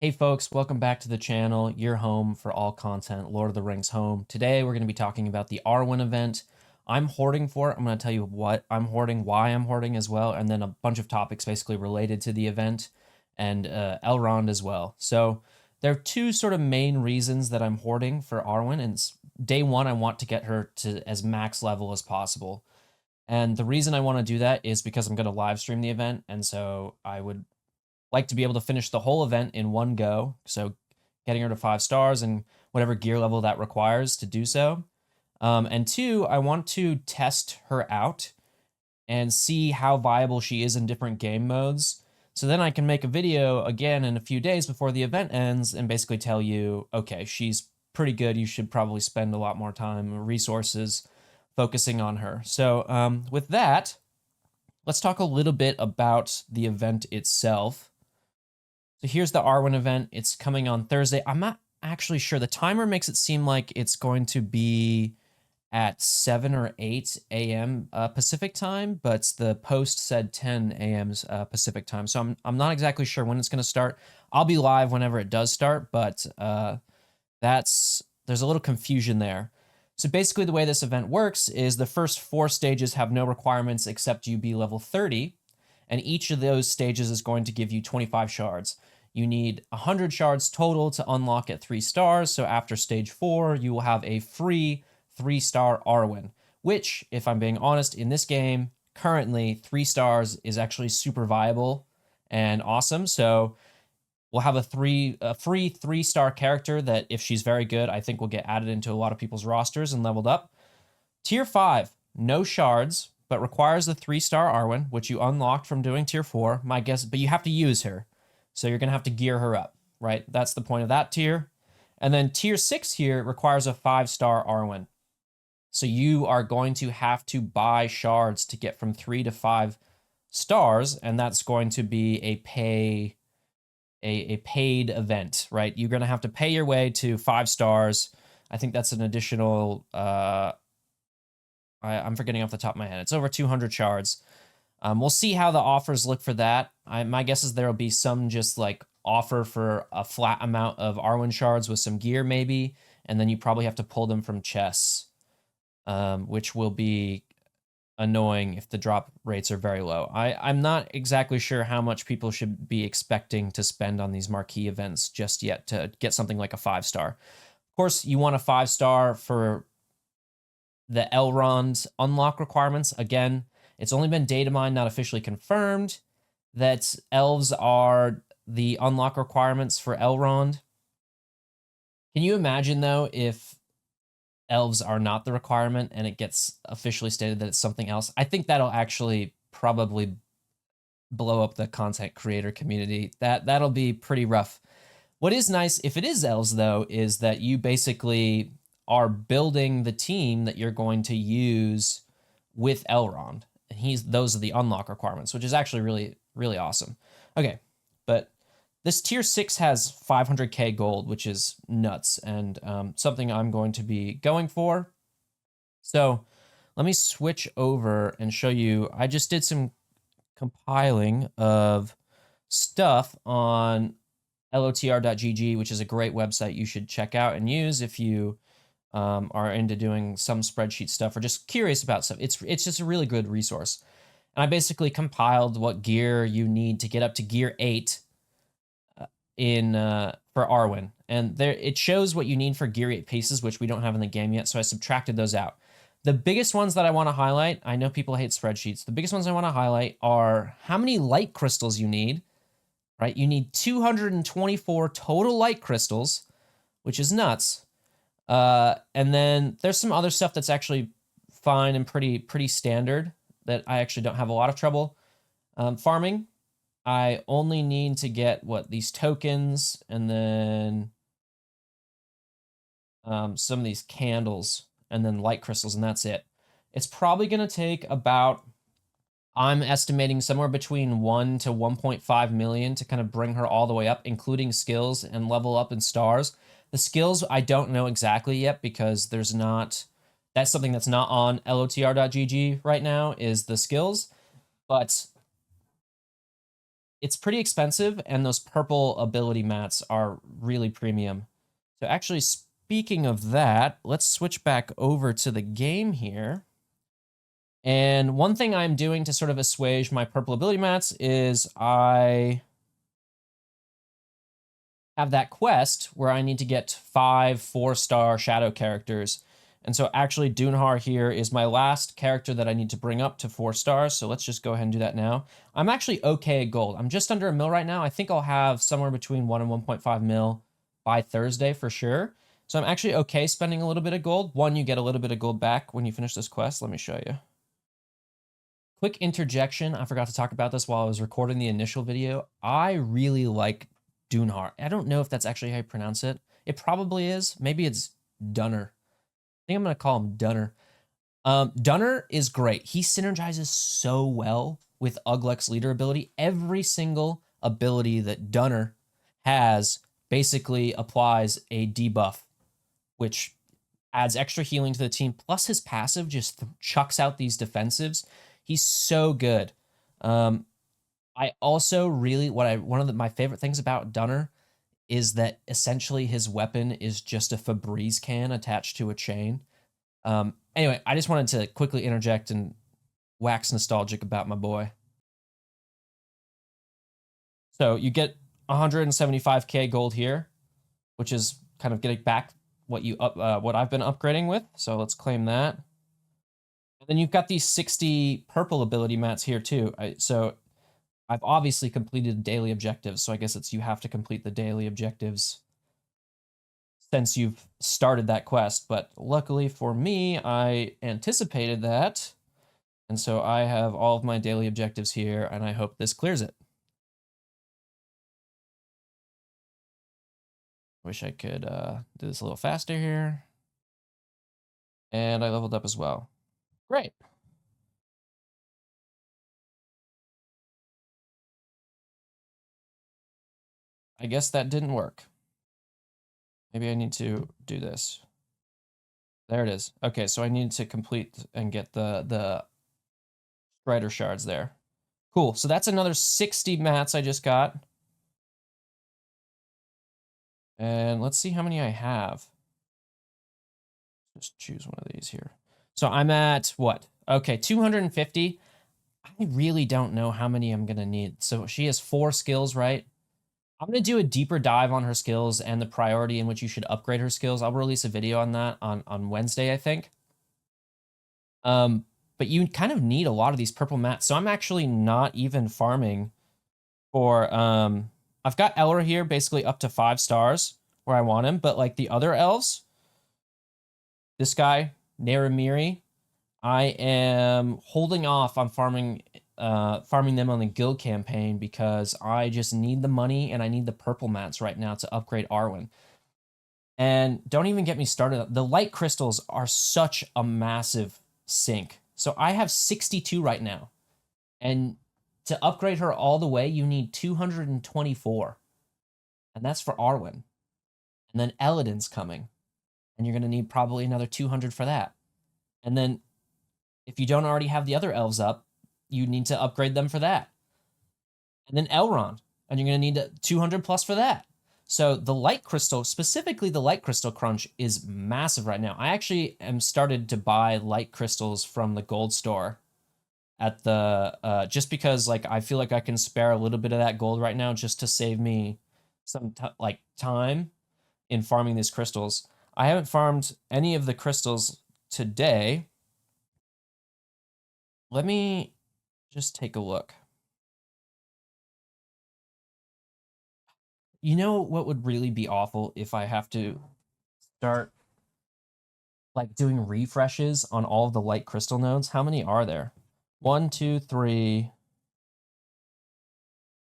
Hey folks, welcome back to the channel, your home for all content, Lord of the Rings home. Today we're going to be talking about the Arwen event. I'm hoarding for it. I'm going to tell you what I'm hoarding, why I'm hoarding as well, and then a bunch of topics basically related to the event and Elrond as well. So there are two sort of main reasons that I'm hoarding for Arwen, and day one I want to get her to as max level as possible. And the reason I want to do that is because I'm going to live stream the event, and so I would like to be able to finish the whole event in one go. So getting her to 5 stars and whatever gear level that requires to do so. And two, I want to test her out and see how viable she is in different game modes. So then I can make a video again in a few days before the event ends and basically tell you, okay, she's pretty good. You should probably spend a lot more time and resources focusing on her. So with that, let's talk a little bit about the event itself. So here's the Arwen event. It's coming on Thursday. I'm not actually sure. The timer makes it seem like it's going to be at 7 or 8 a.m. Pacific time, but the post said 10 a.m. Pacific time. So I'm not exactly sure when it's going to start. I'll be live whenever it does start, but there's a little confusion there. So basically the way this event works is the first 4 stages have no requirements except you be level 30. And each of those stages is going to give you 25 shards. You need 100 shards total to unlock at 3 stars, so after stage 4, you will have a free 3-star Arwen, which, if I'm being honest, in this game, currently 3 stars is actually super viable and awesome, so we'll have a free 3-star character that, if she's very good, I think will get added into a lot of people's rosters and leveled up. Tier 5, no shards, but requires the 3-star Arwen, which you unlocked from doing tier 4, my guess, but you have to use her. So you're going to have to gear her up, right? That's the point of that tier. And then tier 6 here requires a 5-star Arwen. So you are going to have to buy shards to get from 3 to 5 stars, and that's going to be a paid event, right? You're going to have to pay your way to 5 stars. I think that's an additional I'm forgetting off the top of my head. It's over 200 shards. We'll see how the offers look for that. My guess is there will be some just like offer for a flat amount of Arwen shards with some gear maybe, and then you probably have to pull them from chests, which will be annoying if the drop rates are very low. I'm not exactly sure how much people should be expecting to spend on these marquee events just yet to get something like a 5-star. Of course, you want a 5-star for the Elrond unlock requirements. Again, it's only been data mined, not officially confirmed, that elves are the unlock requirements for Elrond. Can you imagine, though, if elves are not the requirement and it gets officially stated that it's something else? I think that'll actually probably blow up the content creator community. That'll be pretty rough. What is nice, if it is elves, though, is that you basically are building the team that you're going to use with Elrond. And those are the unlock requirements, which is actually really, really awesome. Okay, but this tier 6 has 500k gold, which is nuts, and something I'm going to be going for. So let me switch over and show you. I just did some compiling of stuff on LOTR.gg, which is a great website you should check out and use if you are into doing some spreadsheet stuff or just curious about stuff. It's just a really good resource. And I basically compiled what gear you need to get up to gear 8 for Arwen. And there it shows what you need for gear 8 pieces, which we don't have in the game yet, so I subtracted those out. The biggest ones that I want to highlight, I know people hate spreadsheets. The biggest ones I want to highlight are how many light crystals you need, right? You need 224 total light crystals, which is nuts. And then there's some other stuff that's actually fine and pretty standard that I actually don't have a lot of trouble farming. I only need to get these tokens and then some of these candles and then light crystals, and that's it. It's probably going to take about, I'm estimating somewhere between 1 to 1.5 million to kind of bring her all the way up, including skills and level up in stars. The skills, I don't know exactly yet because that's something that's not on LOTR.gg right now, is the skills. But it's pretty expensive, and those purple ability mats are really premium. So actually, speaking of that, let's switch back over to the game here. And one thing I'm doing to sort of assuage my purple ability mats is I have that quest where I need to get 5 4-star shadow characters. And so actually Dunhar here is my last character that I need to bring up to 4 stars. So let's just go ahead and do that now. I'm actually okay at gold. I'm just under a mil right now. I think I'll have somewhere between 1 and 1.5 mil by Thursday for sure. So I'm actually okay spending a little bit of gold. One, you get a little bit of gold back when you finish this quest. Let me show you. Quick interjection. I forgot to talk about this while I was recording the initial video. I really like Dunhar. I don't know if that's actually how you pronounce it. It probably is. Maybe it's Dunner. I think I'm going to call him Dunner. Dunner is great. He synergizes so well with Uglek's leader ability. Every single ability that Dunner has basically applies a debuff, which adds extra healing to the team. Plus his passive just chucks out these defensives. He's so good. I also really, one of my favorite things about Dunner is that essentially his weapon is just a Febreze can attached to a chain. Anyway, I just wanted to quickly interject and wax nostalgic about my boy. So you get 175k gold here, which is kind of getting back what I've been upgrading with. So let's claim that. And then you've got these 60 purple ability mats here too. So I've obviously completed daily objectives, so I guess it's you have to complete the daily objectives since you've started that quest. But luckily for me, I anticipated that, and so I have all of my daily objectives here, and I hope this clears it. Wish I could do this a little faster here. And I leveled up as well. Great. I guess that didn't work. Maybe I need to do this. There it is. Okay, so I need to complete and get the Strider shards there. Cool, so that's another 60 mats I just got. And let's see how many I have. Just choose one of these here. So I'm at what? Okay, 250. I really don't know how many I'm gonna need. So she has 4 skills, right? I'm going to do a deeper dive on her skills and the priority in which you should upgrade her skills. I'll release a video on that on Wednesday, I think. But you kind of need a lot of these purple mats. So I'm actually not even farming for, I've got Elra here basically up to 5 stars where I want him. But like the other elves, this guy, Naramiri, I am holding off on farming them on the guild campaign because I just need the money and I need the purple mats right now to upgrade Arwen. And don't even get me started. The light crystals are such a massive sink. So I have 62 right now. And to upgrade her all the way, you need 224. And that's for Arwen. And then Elodin's coming. And you're going to need probably another 200 for that. And then if you don't already have the other elves up, you need to upgrade them for that. And then Elrond, and you're going to need 200 plus for that. So the light crystal, specifically the light crystal crunch, is massive right now. I actually am started to buy light crystals from the gold store at the just because like I feel like I can spare a little bit of that gold right now just to save me some time in farming these crystals. I haven't farmed any of the crystals today. Let me just take a look. You know what would really be awful if I have to start like doing refreshes on all of the light crystal nodes? How many are there? 1, 2, 3,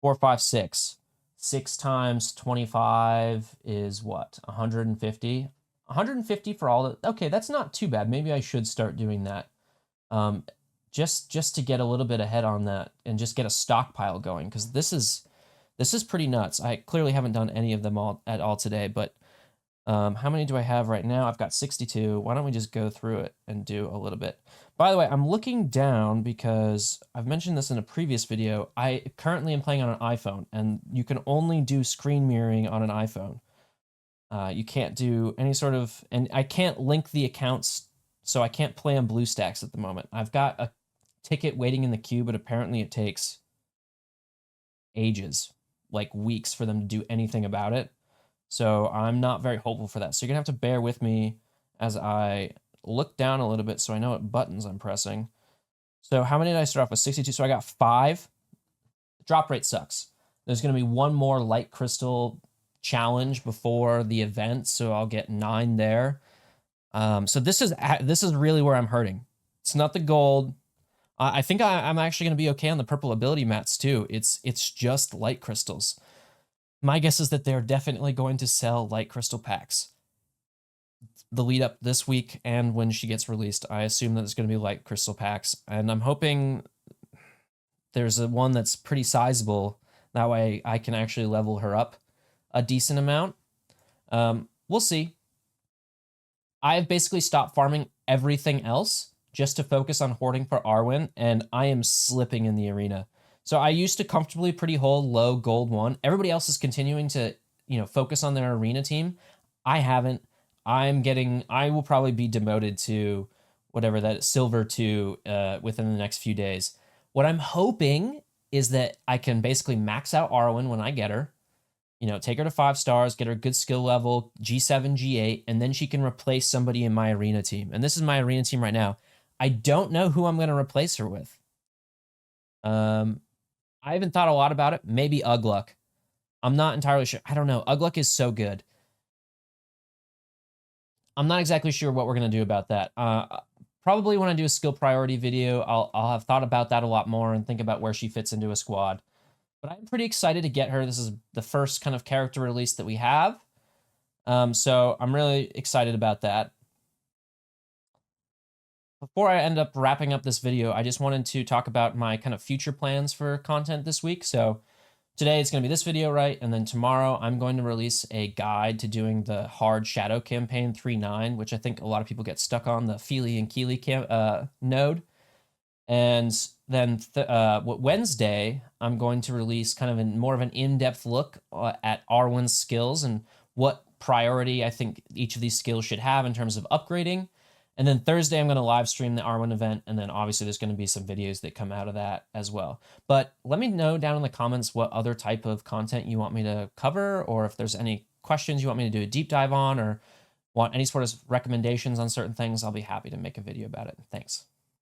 4, 5, 6. 6 times 25 is what? 150? 150 for all the... Okay, that's not too bad. Maybe I should start doing that. Just to get a little bit ahead on that and just get a stockpile going, because this is pretty nuts. I clearly haven't done any of them at all today, but How many do I have right now? I've got 62. Why don't we just go through it and do a little bit? By the way, I'm looking down because I've mentioned this in a previous video. I currently am playing on an iPhone, and you can only do screen mirroring on an iPhone. You can't do any sort of, and I can't link the accounts, so I can't play on BlueStacks at the moment. I've got a ticket waiting in the queue, but apparently it takes ages, like weeks, for them to do anything about it. So I'm not very hopeful for that. So you're gonna have to bear with me as I look down a little bit so I know what buttons I'm pressing. So how many did I start off with? 62. So I got 5. Drop rate sucks. There's gonna be one more light crystal challenge before the event, so I'll get 9 there. So this is really where I'm hurting. It's not the gold. I think I'm actually gonna be okay on the purple ability mats too. It's just light crystals. My guess is that they're definitely going to sell light crystal packs. The lead up this week and when she gets released, I assume that it's going to be light crystal packs. And I'm hoping there's one that's pretty sizable. That way I can actually level her up a decent amount. We'll see. I've basically stopped farming everything else just to focus on hoarding for Arwen, and I am slipping in the arena. So I used to comfortably pretty hold low gold 1. Everybody else is continuing to, focus on their arena team. I haven't. I will probably be demoted to whatever that silver 2 within the next few days. What I'm hoping is that I can basically max out Arwen when I get her. Take her to 5 stars, get her good skill level, G7, G8, and then she can replace somebody in my arena team. And this is my arena team right now. I don't know who I'm going to replace her with. I haven't thought a lot about it. Maybe Ugluck. I'm not entirely sure. I don't know. Ugluck is so good. I'm not exactly sure what we're going to do about that. Probably when I do a skill priority video, I'll have thought about that a lot more and think about where she fits into a squad. But I'm pretty excited to get her. This is the first kind of character release that we have. So I'm really excited about that. Before I end up wrapping up this video, I just wanted to talk about my kind of future plans for content this week. So today it's going to be this video, right? And then tomorrow I'm going to release a guide to doing the hard shadow campaign 3.9, which I think a lot of people get stuck on, the Feely and Keely node. And then Wednesday, I'm going to release kind of more of an in-depth look at Arwen's skills and what priority I think each of these skills should have in terms of upgrading. And then Thursday, I'm going to live stream the Arwen event, and then obviously there's going to be some videos that come out of that as well. But let me know down in the comments what other type of content you want me to cover, or if there's any questions you want me to do a deep dive on, or want any sort of recommendations on certain things, I'll be happy to make a video about it. Thanks.